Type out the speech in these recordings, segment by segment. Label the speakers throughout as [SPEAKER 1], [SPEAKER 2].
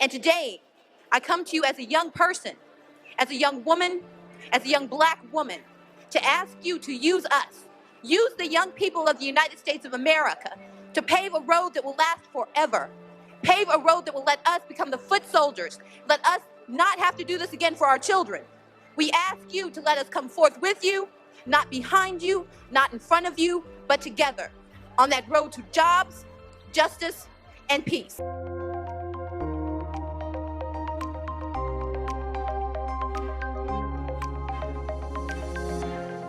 [SPEAKER 1] And today, I come to you as a young person, as a young woman, as a young Black woman, to ask you to use us, use the young people of the United States of America to pave a road that will last forever, pave a road that will let us become the foot soldiers, let us not have to do this again for our children. We ask you to let us come forth with you, not behind you, not in front of you, but together on that road to jobs, justice, and peace.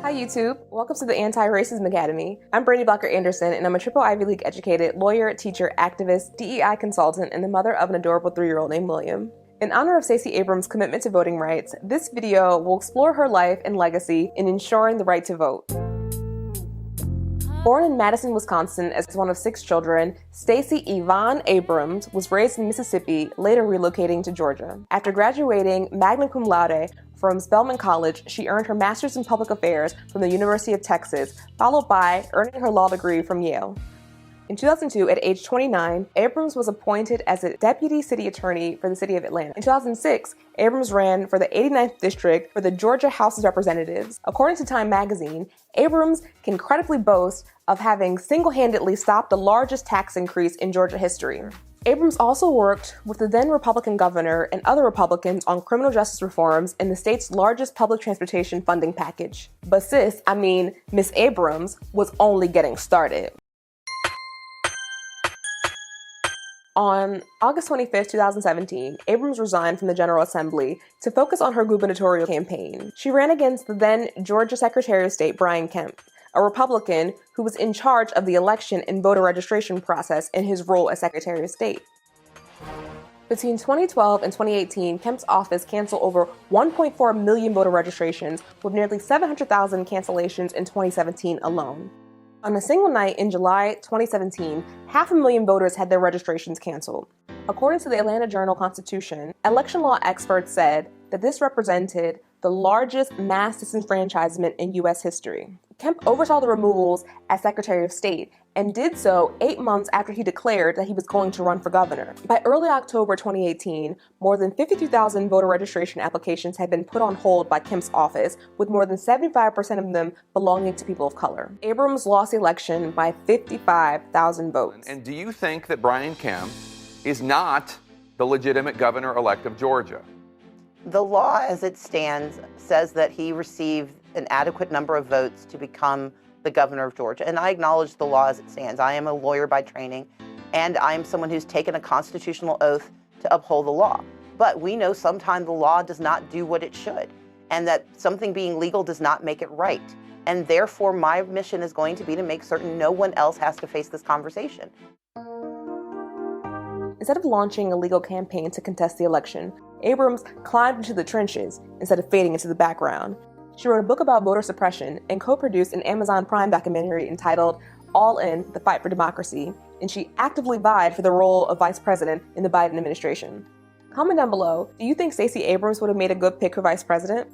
[SPEAKER 2] Hi YouTube, welcome to the Antiracism Academy. I'm Brady Blocker Anderson and I'm a triple Ivy League educated lawyer, teacher, activist, DEI consultant, and the mother of an adorable 3-year-old named William. In honor of Stacey Abrams' commitment to voting rights, this video will explore her life and legacy in ensuring the right to vote. Born in Madison, Wisconsin as one of 6 children, Stacey Yvonne Abrams was raised in Mississippi, later relocating to Georgia. After graduating magna cum laude from Spelman College, she earned her master's in public affairs from the University of Texas, followed by earning her law degree from Yale. In 2002, at age 29, Abrams was appointed as a deputy city attorney for the city of Atlanta. In 2006, Abrams ran for the 89th district for the Georgia House of Representatives. According to Time magazine, Abrams can credibly boast of having single-handedly stopped the largest tax increase in Georgia history. Abrams also worked with the then Republican governor and other Republicans on criminal justice reforms in the state's largest public transportation funding package. But Miss Abrams was only getting started. On August 25, 2017, Abrams resigned from the General Assembly to focus on her gubernatorial campaign. She ran against the then Georgia Secretary of State Brian Kemp, a Republican who was in charge of the election and voter registration process in his role as Secretary of State. Between 2012 and 2018, Kemp's office canceled over 1.4 million voter registrations, with nearly 700,000 cancellations in 2017 alone. On a single night in July 2017, 500,000 voters had their registrations canceled. According to the Atlanta Journal-Constitution, election law experts said that this represented the largest mass disenfranchisement in U.S. history. Kemp oversaw the removals as Secretary of State and did so 8 months after he declared that he was going to run for governor. By early October 2018, more than 52,000 voter registration applications had been put on hold by Kemp's office, with more than 75% of them belonging to people of color. Abrams lost the election by 55,000 votes.
[SPEAKER 3] And do you think that Brian Kemp is not the legitimate governor-elect of Georgia?
[SPEAKER 4] The law as it stands says that he received an adequate number of votes to become the governor of Georgia. And I acknowledge the law as it stands. I am a lawyer by training, and I am someone who's taken a constitutional oath to uphold the law. But we know sometimes the law does not do what it should, and that something being legal does not make it right. And therefore, my mission is going to be to make certain no one else has to face this conversation.
[SPEAKER 2] Instead of launching a legal campaign to contest the election, Abrams climbed into the trenches instead of fading into the background. She wrote a book about voter suppression and co-produced an Amazon Prime documentary entitled All In: The Fight for Democracy, and she actively vied for the role of vice president in the Biden administration. Comment down below, do you think Stacey Abrams would have made a good pick for vice president?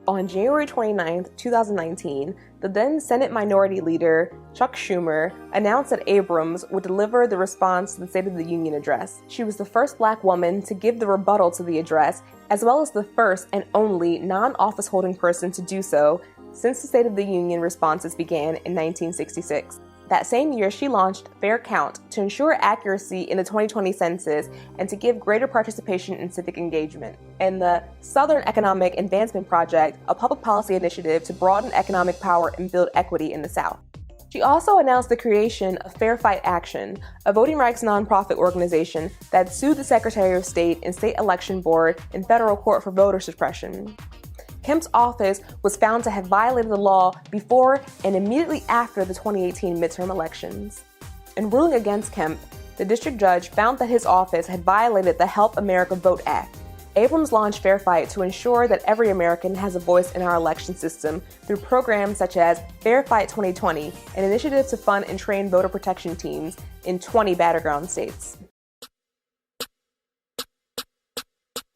[SPEAKER 2] On January 29, 2019, the then Senate Minority Leader, Chuck Schumer, announced that Abrams would deliver the response to the State of the Union address. She was the first Black woman to give the rebuttal to the address, as well as the first and only non-office holding person to do so since the State of the Union responses began in 1966. That same year, she launched Fair Count to ensure accuracy in the 2020 census and to give greater participation in civic engagement, and the Southern Economic Advancement Project, a public policy initiative to broaden economic power and build equity in the South. She also announced the creation of Fair Fight Action, a voting rights nonprofit organization that sued the Secretary of State and State Election Board in federal court for voter suppression. Kemp's office was found to have violated the law before and immediately after the 2018 midterm elections. In ruling against Kemp, the district judge found that his office had violated the Help America Vote Act. Abrams launched Fair Fight to ensure that every American has a voice in our election system through programs such as Fair Fight 2020, an initiative to fund and train voter protection teams in 20 battleground states.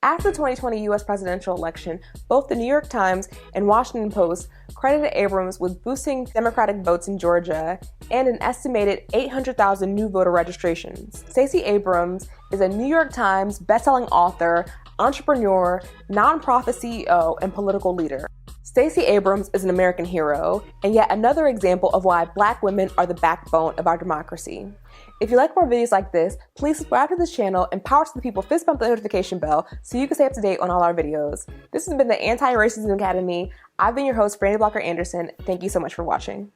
[SPEAKER 2] After the 2020 U.S. presidential election, both the New York Times and Washington Post credited Abrams with boosting Democratic votes in Georgia and an estimated 800,000 new voter registrations. Stacey Abrams is a New York Times bestselling author, entrepreneur, nonprofit CEO, and political leader. Stacey Abrams is an American hero, and yet another example of why Black women are the backbone of our democracy. If you like more videos like this, please subscribe to this channel and power to the people, fist bump the notification bell so you can stay up to date on all our videos. This has been the Anti-Racism Academy. I've been your host, Brandy Blocker Anderson. Thank you so much for watching.